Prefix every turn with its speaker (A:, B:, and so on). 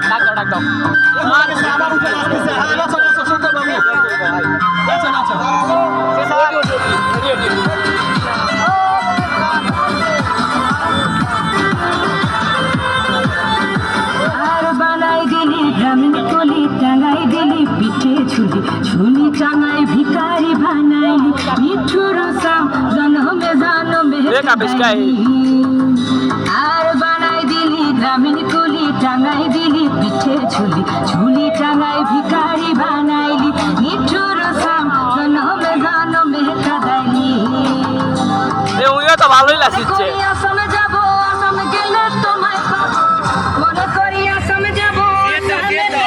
A: ডাক দাও
B: টাঙ্গাই দিলি পিঠে ঝুলি ঝুলি টাঙ্গাই ভিকারি বানাইলি মিঠুর সাম জনমে জনমে আর বানাই দিলি গ্রামীণ কুলি টাঙ্গাই দিলি পিঠে ঝুলি ঝুলি টাঙ্গাই ভিকারি বানাইলি মিঠুর সাম জনমে জনমে কাদাইলি
A: তো ভালোই লাগছে